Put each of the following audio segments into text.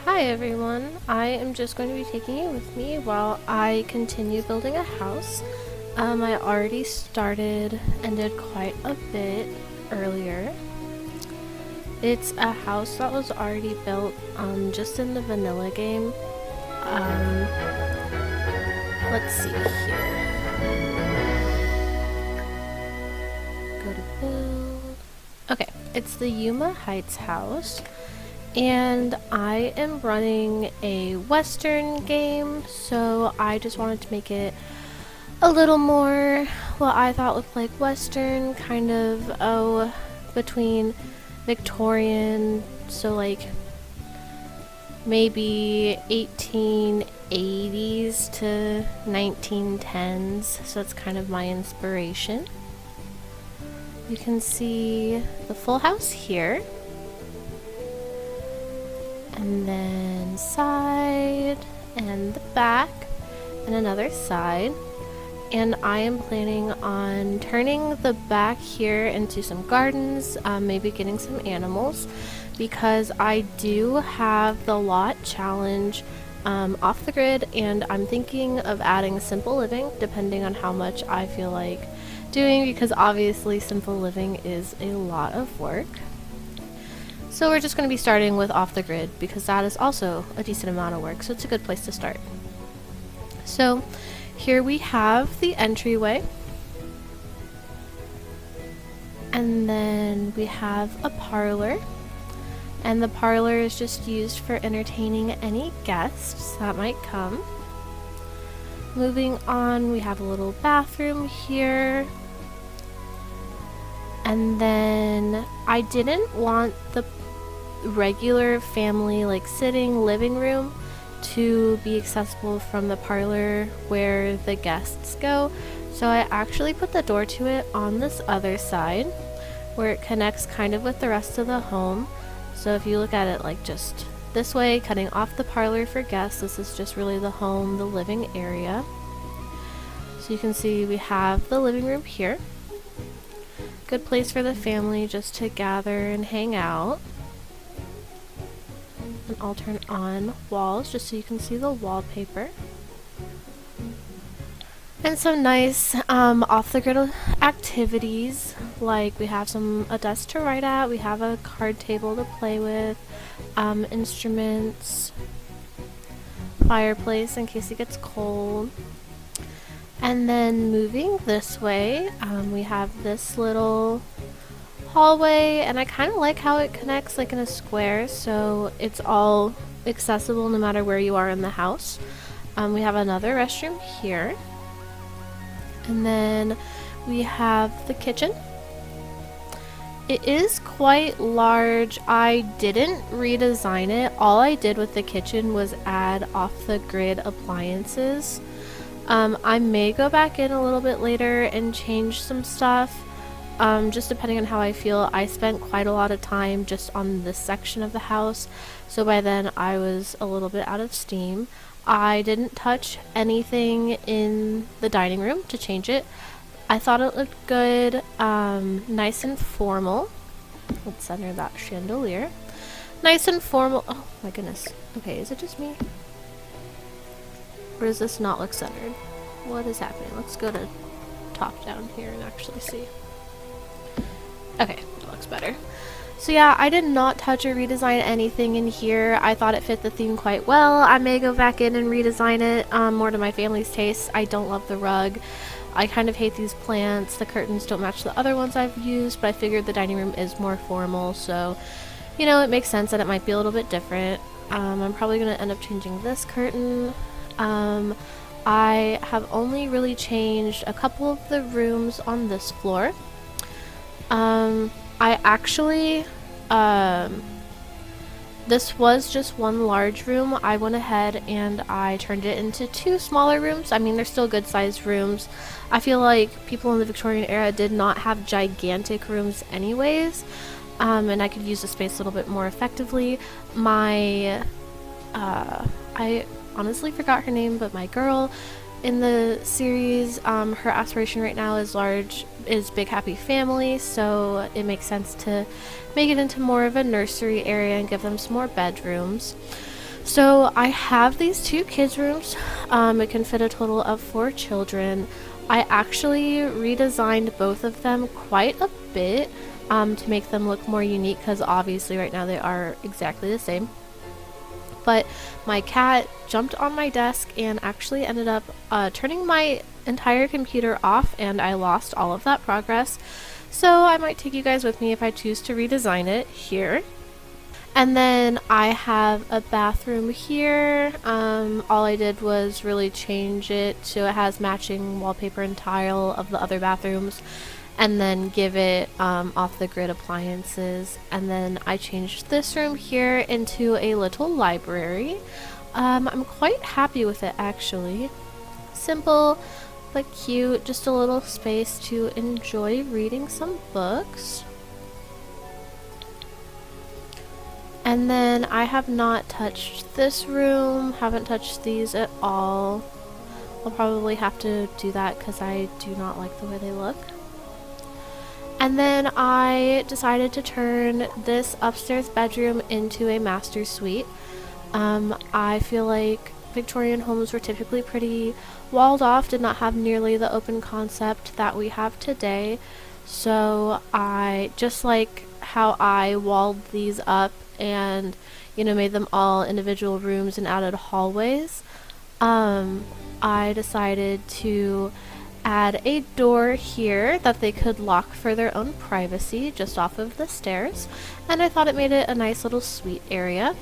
Hi everyone, I am just going to be taking you with me while I continue building a house. I already started and did quite a bit earlier. It's a house that was already built just in the vanilla game. Let's see here. Go to build. Okay, it's the Yuma Heights house. And I am running a Western game, so I just wanted to make it a little more what I thought looked like Western, kind of, between Victorian, so like maybe 1880s to 1910s, so it's kind of my inspiration. You can see the full house here. And then side, and the back, and another side. And I am planning on turning the back here into some gardens, maybe getting some animals, because I do have the lot challenge off the grid, and I'm thinking of adding simple living, depending on how much I feel like doing, because obviously simple living is a lot of work. So we're just going to be starting with off the grid because that is also a decent amount of work, so it's a good place to start. So here we have the entryway, and then we have a parlor, and the parlor is just used for entertaining any guests that might come. Moving on, we have a little bathroom here. And then I didn't want the regular family like sitting living room to be accessible from the parlor where the guests go, so I actually put the door to it on this other side where it connects kind of with the rest of the home. So if you look at it like just this way, cutting off the parlor for guests, this is just really the home, the living area. So you can see we have the living room here. Good place for the family just to gather and hang out. And I'll turn on walls just so you can see the wallpaper. And some nice off-the-grid activities, like we have a desk to write at, we have a card table to play with, instruments, fireplace in case it gets cold. And then moving this way, we have this little hallway, and I kind of like how it connects like in a square, so it's all accessible no matter where you are in the house. We have another restroom here, and then we have the kitchen. It is quite large. I didn't redesign it. All I did with the kitchen was add off-the-grid appliances. I may go back in a little bit later and change some stuff. Just depending on how I feel. I spent quite a lot of time just on this section of the house, so by then I was a little bit out of steam. I didn't touch anything in the dining room to change it. I thought it looked good, nice and formal. Let's center that chandelier. Nice and formal. Oh my goodness. Okay, is it just me? Or does this not look centered? What is happening? Let's go to top down here and actually see. Okay, that looks better. So yeah, I did not touch or redesign anything in here. I thought it fit the theme quite well. I may go back in and redesign it more to my family's taste. I don't love the rug. I kind of hate these plants. The curtains don't match the other ones I've used, but I figured the dining room is more formal, so you know, it makes sense that it might be a little bit different. I'm probably going to end up changing this curtain. I have only really changed a couple of the rooms on this floor. I actually, this was just one large room. I went ahead and I turned it into two smaller rooms. I mean, they're still good sized rooms. I feel like people in the Victorian era did not have gigantic rooms anyways, and I could use the space a little bit more effectively. I honestly forgot her name, but my girl in the series, her aspiration right now is big happy family, so it makes sense to make it into more of a nursery area and give them some more bedrooms. So I have these 2 kids' rooms. It can fit a total of 4 children. I actually redesigned both of them quite a bit to make them look more unique because obviously right now they are exactly the same. But my cat jumped on my desk and actually ended up turning my entire computer off, and I lost all of that progress. So I might take you guys with me if I choose to redesign it here. And then I have a bathroom here. All I did was really change it so it has matching wallpaper and tile of the other bathrooms, and then give it off the grid appliances. And then I changed this room here into a little library. I'm quite happy with it actually. Simple but cute, just a little space to enjoy reading some books. And then I have not touched this room, haven't touched these at all. I'll probably have to do that because I do not like the way they look. And then I decided to turn this upstairs bedroom into a master suite. I feel like Victorian homes were typically pretty walled off, did not have nearly the open concept that we have today. So I, just like how I walled these up and, you know, made them all individual rooms and added hallways, I decided to add a door here that they could lock for their own privacy just off of the stairs, and I thought it made it a nice little suite area.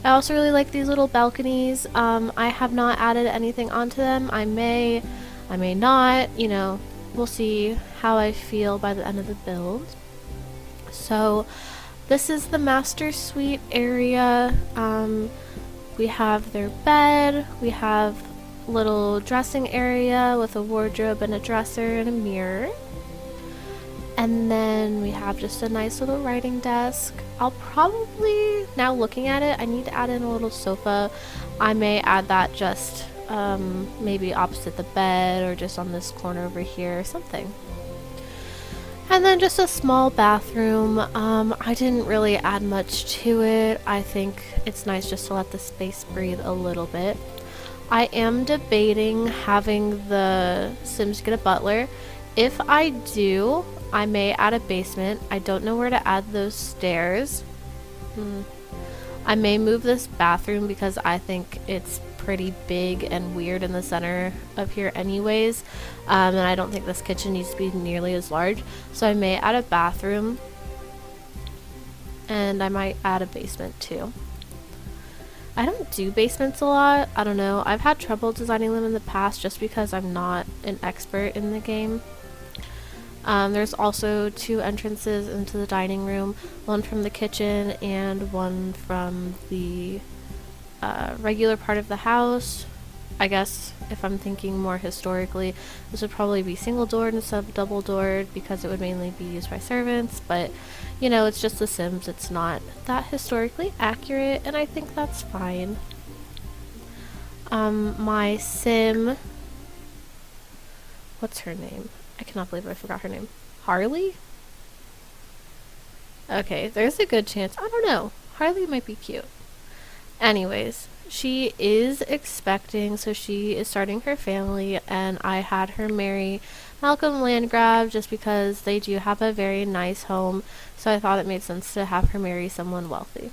I also really like these little balconies. I have not added anything onto them. I may not, you know, we'll see how I feel by the end of the build. So this is the master suite area. We have their bed, we have a little dressing area with a wardrobe and a dresser and a mirror. And then we have just a nice little writing desk. I'll probably, now looking at it, I need to add in a little sofa. I may add that just maybe opposite the bed or just on this corner over here or something. And then just a small bathroom. I didn't really add much to it. I think it's nice just to let the space breathe a little bit. I am debating having the Sims get a butler. If I do, I may add a basement. I don't know where to add those stairs. I may move this bathroom because I think it's pretty big and weird in the center of here anyways, and I don't think this kitchen needs to be nearly as large, so I may add a bathroom, and I might add a basement too. I don't do basements a lot. I don't know, I've had trouble designing them in the past just because I'm not an expert in the game. There's also 2 entrances into the dining room, one from the kitchen and one from the regular part of the house. I guess if I'm thinking more historically, this would probably be single doored instead of double doored because it would mainly be used by servants, but you know, it's just The Sims, it's not that historically accurate, and I think that's fine. My Sim, what's her name? I cannot believe I forgot her name. Harley? Okay, there's a good chance. I don't know. Harley might be cute. Anyways, she is expecting, so she is starting her family, and I had her marry Malcolm Landgraf just because they do have a very nice home, so I thought it made sense to have her marry someone wealthy.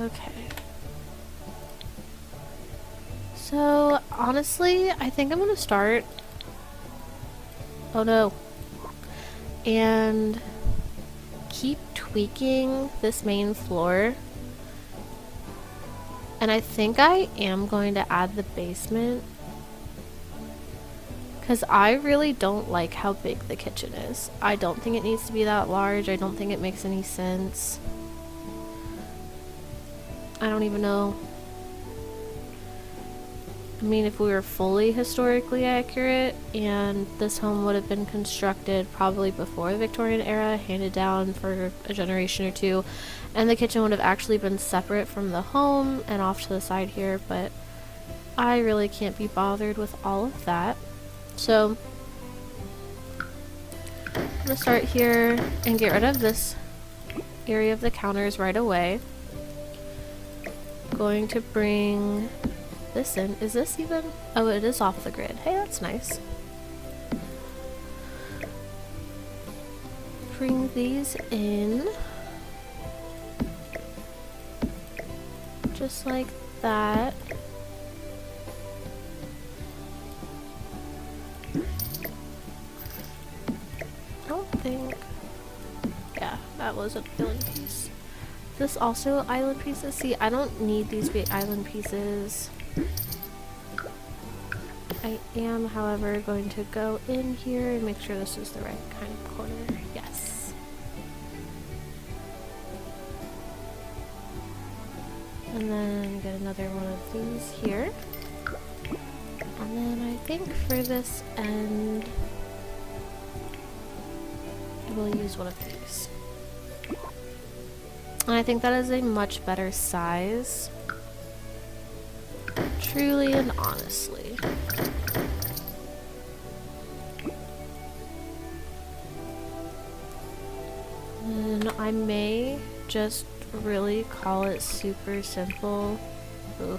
Okay. So, honestly, I think I'm gonna start... Oh no. And keep tweaking this main floor. And I think I am going to add the basement, because I really don't like how big the kitchen is. I don't think it needs to be that large. I don't think it makes any sense. I don't even know. I mean, if we were fully historically accurate and this home would have been constructed probably before the Victorian era, handed down for a generation or 2, and the kitchen would have actually been separate from the home and off to the side here, but I really can't be bothered with all of that. So I'm gonna start here and get rid of this area of the counters right away. Going to bring this in. Is this even? Oh, it is off the grid. Hey, that's nice. Bring these in. Just like that. I don't think... Yeah, that was an island piece. This also island pieces? See, I don't need these big island pieces. I am, however, going to go in here and make sure this is the right kind of corner. Yes. And then get another one of these here. And then I think for this end, we'll use one of these. And I think that is a much better size. Truly and honestly. And I may just really call it super simple. Ooh.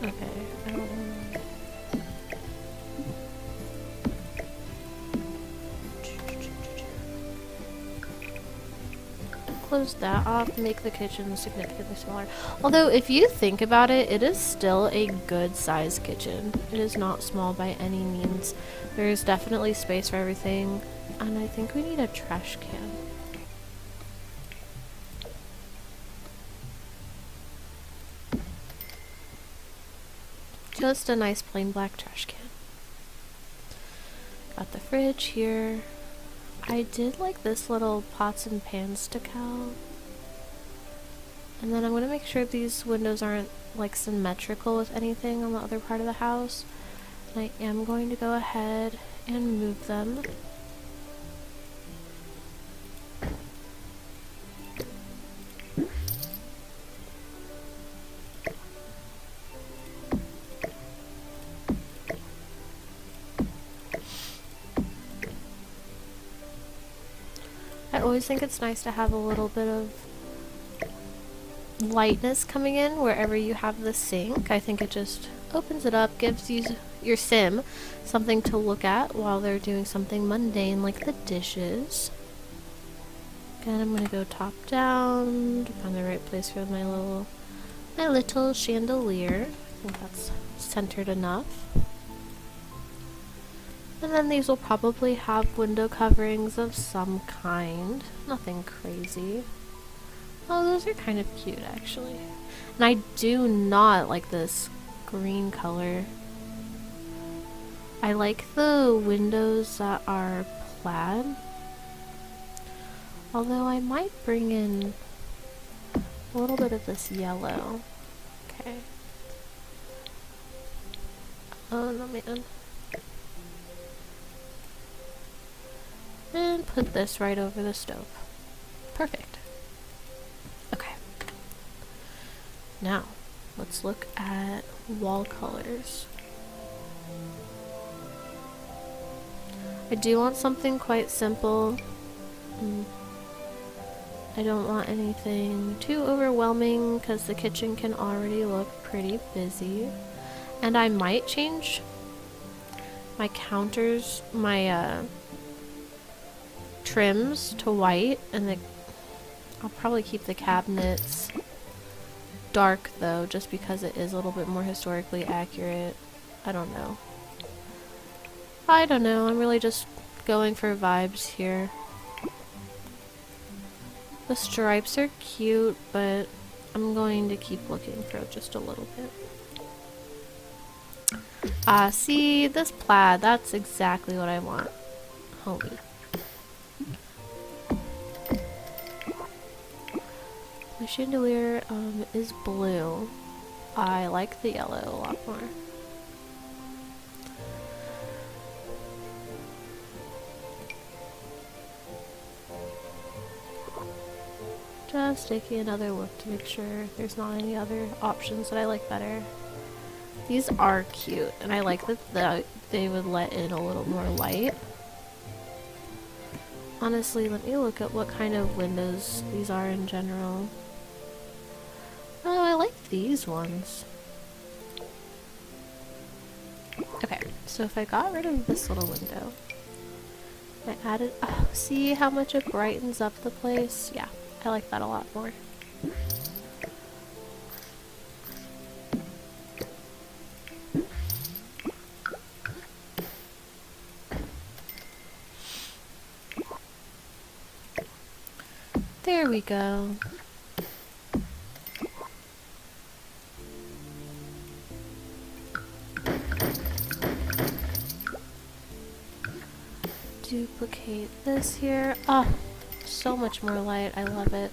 Okay, I don't know. Close that off, make the kitchen significantly smaller. Although, if you think about it, it is still a good sized kitchen. It is not small by any means. There is definitely space for everything. And I think we need a trash can. Just a nice plain black trash can. Got the fridge here. I did like this little pots and pans decal. And then I'm going to make sure these windows aren't like symmetrical with anything on the other part of the house. And I am going to go ahead and move them. I always think it's nice to have a little bit of lightness coming in wherever you have the sink. I think it just opens it up, gives you your sim something to look at while they're doing something mundane like the dishes. Again, I'm gonna go top down to find the right place for my little chandelier. I think that's centered enough. And then these will probably have window coverings of some kind. Nothing crazy. Oh, those are kind of cute, actually. And I do not like this green color. I like the windows that are plaid. Although I might bring in a little bit of this yellow. Okay. Oh, no, man. And put this right over the stove. Perfect. Okay. Now, let's look at wall colors. I do want something quite simple. I don't want anything too overwhelming because the kitchen can already look pretty busy. And I might change my counters, my trims to white, and I'll probably keep the cabinets dark though, just because it is a little bit more historically accurate. I don't know. I'm really just going for vibes here. The stripes are cute, but I'm going to keep looking for just a little bit. See, this plaid, that's exactly what I want. Homie. My chandelier is blue. I like the yellow a lot more. Just taking another look to make sure there's not any other options that I like better. These are cute, and I like that they would let in a little more light. Honestly, let me look at what kind of windows these are in general. Oh, I like these ones. Okay, so if I got rid of this little window, I added, oh, see how much it brightens up the place? Yeah, I like that a lot more. There we go. Duplicate this here. Oh, so much more light. I love it.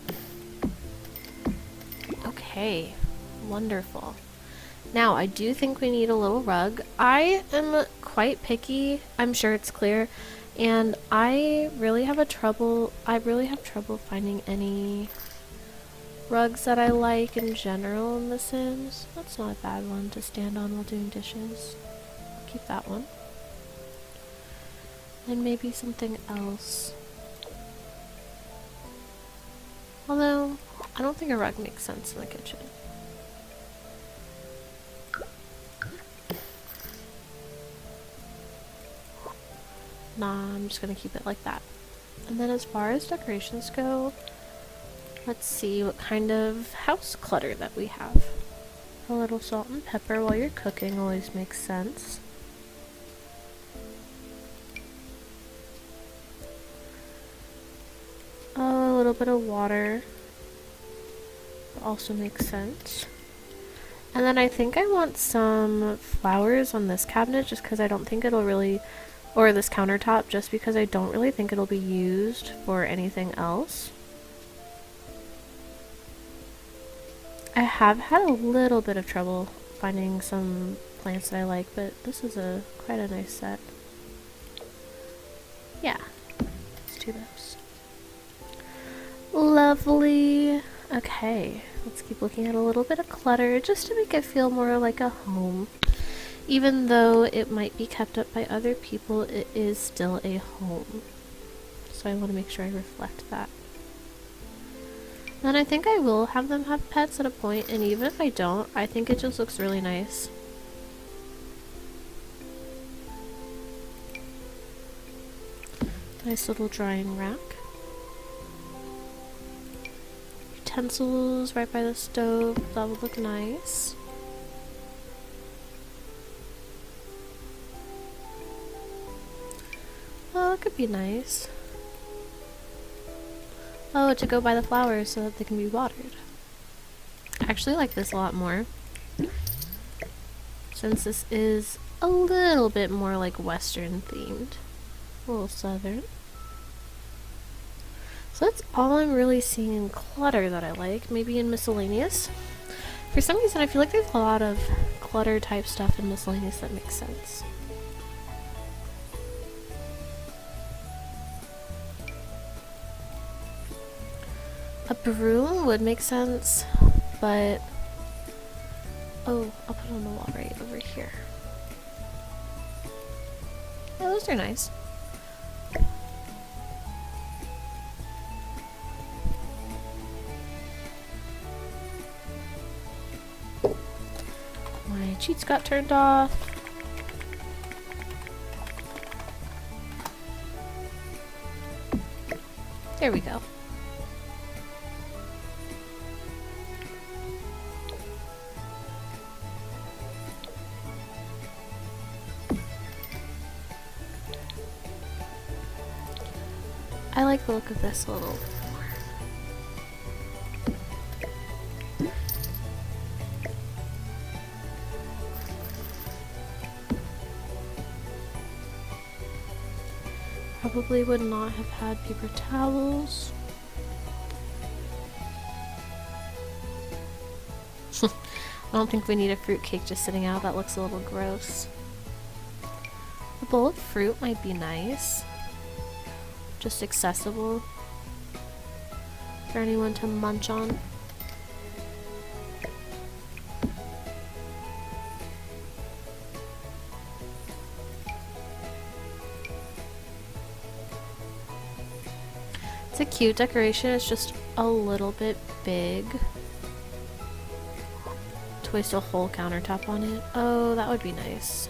Okay, wonderful. Now, I do think we need a little rug. I am quite picky. I'm sure it's clear. And I really have trouble finding any rugs that I like in general in The Sims. That's not a bad one to stand on while doing dishes. Keep that one. And maybe something else. Although, I don't think a rug makes sense in the kitchen. Nah, I'm just gonna keep it like that. And then as far as decorations go, let's see what kind of house clutter that we have. A little salt and pepper while you're cooking always makes sense. Oh, a little bit of water also makes sense. And then I think I want some flowers on this cabinet just because I don't think it'll really, or this countertop, just because I don't really think it'll be used for anything else. I have had a little bit of trouble finding some plants that I like, but this is quite a nice set. Yeah, let's do those. Lovely. Okay, let's keep looking at a little bit of clutter just to make it feel more like a home. Even though it might be kept up by other people, it is still a home. So I want to make sure I reflect that. Then I think I will have them have pets at a point, and even if I don't, I think it just looks really nice. Nice little drying rack. Utensils right by the stove, that would look nice. Oh, it could be nice. Oh, to go by the flowers so that they can be watered. I actually like this a lot more, since this is a little bit more like Western themed. A little southern. So that's all I'm really seeing in clutter that I like. Maybe in miscellaneous. For some reason I feel like there's a lot of clutter type stuff in miscellaneous that makes sense. A broom would make sense, but oh, I'll put it on the wall right over here. Yeah, those are nice. My cheats got turned off. There we go. I like the look of this a little. Probably would not have had paper towels. I don't think we need a fruit cake just sitting out. That looks a little gross. A bowl of fruit might be nice. Just accessible for anyone to munch on. It's a cute decoration, it's just a little bit big to waste a whole countertop on it. Oh, that would be nice.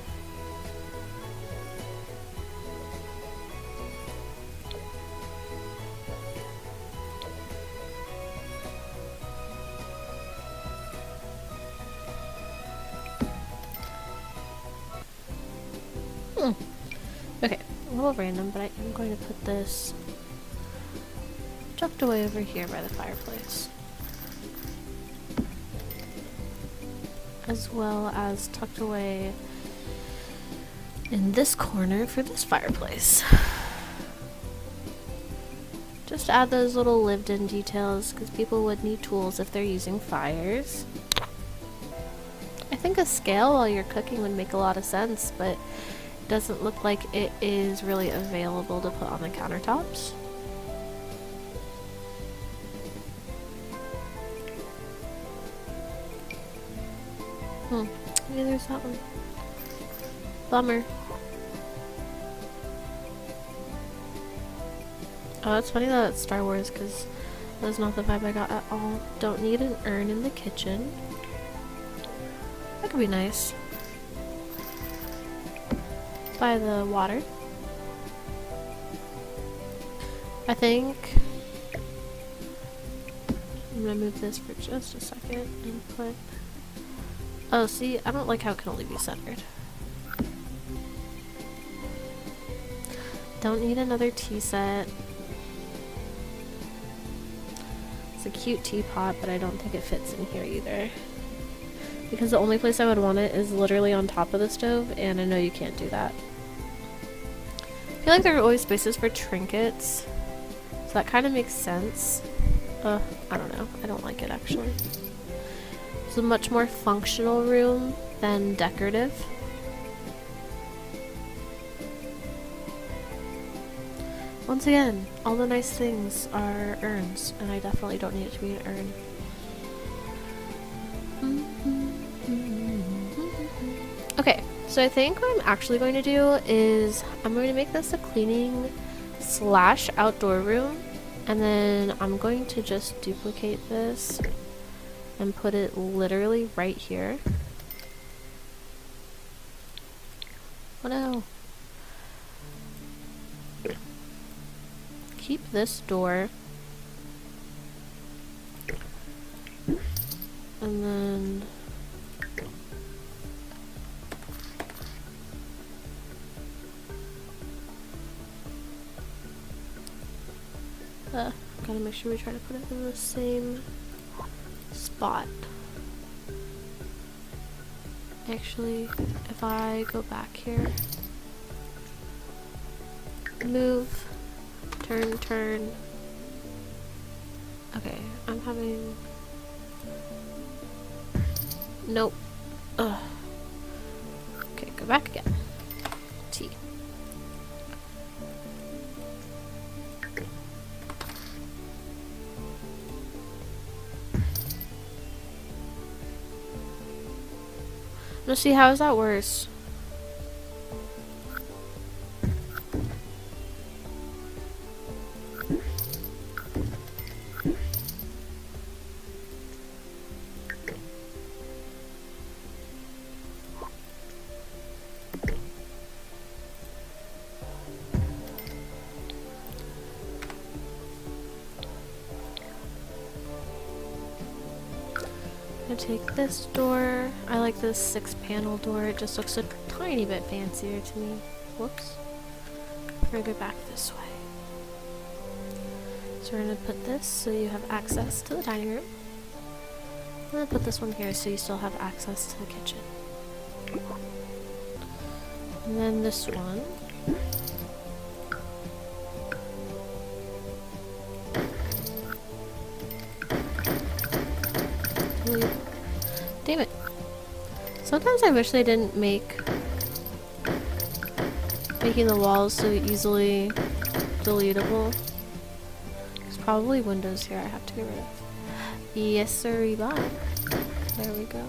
Okay, a little random, but I am going to put this tucked away over here by the fireplace. As well as tucked away in this corner for this fireplace. Just add those little lived-in details because people would need tools if they're using fires. I think a scale while you're cooking would make a lot of sense, but it doesn't look like it is really available to put on the countertops. Maybe there's that one. Bummer. Oh, it's funny that it's Star Wars because that's not the vibe I got at all. Don't need an urn in the kitchen. That could be nice. By the water. I think I'm gonna move this for just a second and put. Oh, see, I don't like how it can only be centered. Don't need another tea set. It's a cute teapot, but I don't think it fits in here either. Because the only place I would want it is literally on top of the stove, and I know you can't do that. I feel like there are always spaces for trinkets, so that kind of makes sense. I don't know. I don't like it, actually. It's a much more functional room than decorative. Once again, all the nice things are urns, and I definitely don't need it to be an urn. Okay, so I think what I'm actually going to do is I'm going to make this a cleaning / outdoor room, and then I'm going to just duplicate this and put it literally right here. Oh no. Keep this door. And then gotta make sure we try to put it in the same spot. Actually, if I go back here, move, turn. Okay, I'm having. Nope. Ugh. Okay, go back again. T. Let's see, how is that worse? I'm gonna take this door. I like this 6-panel door. It just looks a tiny bit fancier to me. Whoops. We're gonna go back this way. So we're gonna put this so you have access to the dining room. I'm gonna put this one here so you still have access to the kitchen. And then this one. Damn it. Sometimes I wish they didn't make making the walls so easily deletable. There's probably windows here I have to get rid of. Yes, sir, bye. There we go.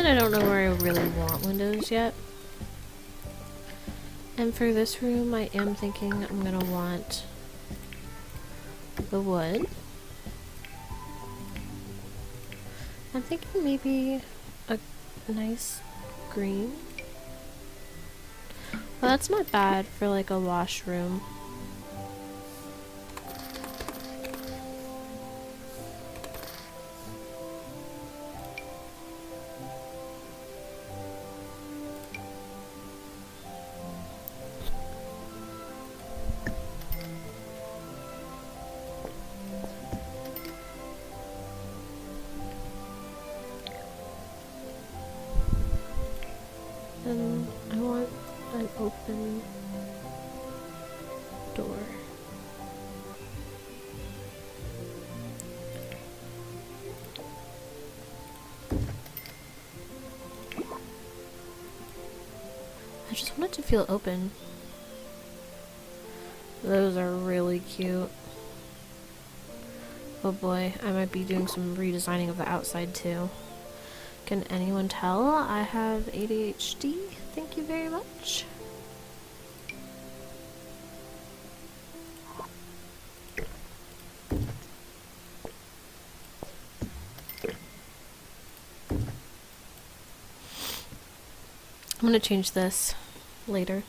I don't know where I really want windows yet. And for this room, I am thinking I'm gonna want the wood. I'm thinking maybe a nice green. Well, that's not bad for like a washroom. And I want an open door. I just want it to feel open. Those are really cute. Oh boy, I might be doing some redesigning of the outside too. Can anyone tell I have ADHD? Thank you very much. I'm gonna change this later.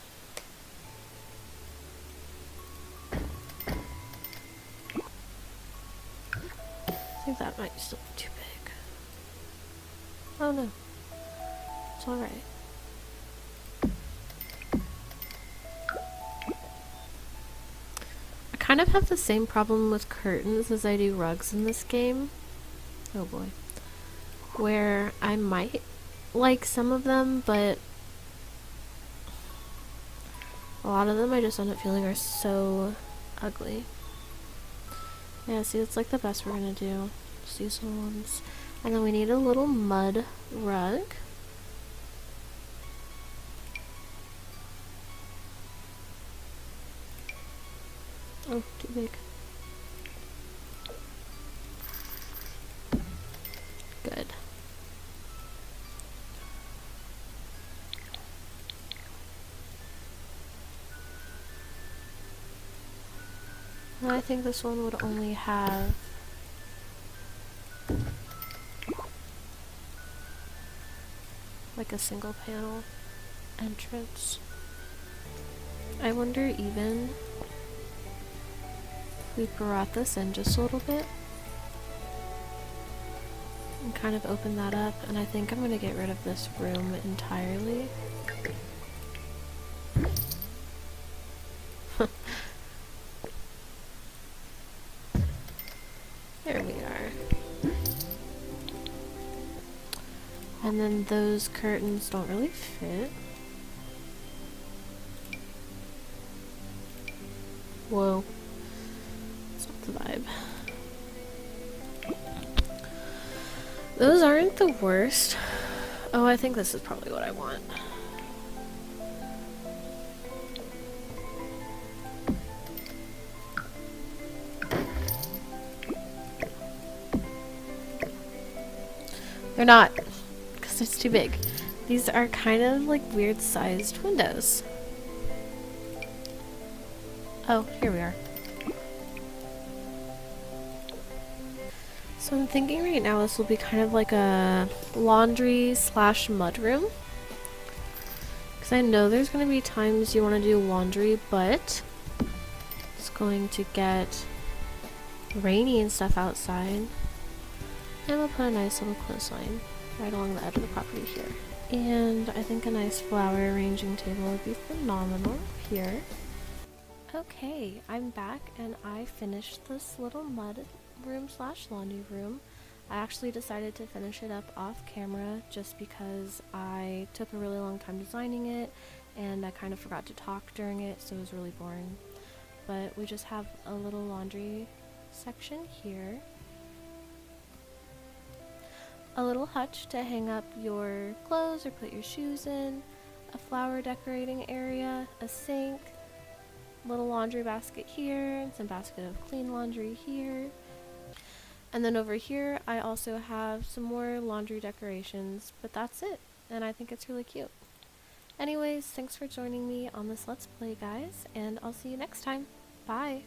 I think that might still be too big. Oh no. It's alright. I kind of have the same problem with curtains as I do rugs in this game. Oh boy. Where I might like some of them, but a lot of them I just end up feeling are so ugly. Yeah, see, it's like the best we're gonna do. Just these little ones. And then we need a little mud rug. Oh, too big. Good. And I think this one would only have like a single panel entrance. I wonder even if we brought this in just a little bit and kind of open that up, and I think I'm going to get rid of this room entirely. There we are. And then those curtains don't really fit. Whoa. That's not the vibe. Those aren't the worst. Oh, I think this is probably what I want. They're not, because it's too big. These are kind of like weird sized windows. Oh, here we are. So I'm thinking right now this will be kind of like a laundry slash mudroom. Because I know there's going to be times you want to do laundry, but it's going to get rainy and stuff outside. And we'll put a nice little clothesline right along the edge of the property here. And I think a nice flower arranging table would be phenomenal here. Okay, I'm back and I finished this little mud room slash laundry room. I actually decided to finish it up off camera just because I took a really long time designing it and I kind of forgot to talk during it, so it was really boring. But we just have a little laundry section here. A little hutch to hang up your clothes or put your shoes in, a flower decorating area, a sink, little laundry basket here, and some basket of clean laundry here. And then over here, I also have some more laundry decorations, but that's it. And I think it's really cute. Anyways, thanks for joining me on this Let's Play, guys, and I'll see you next time. Bye!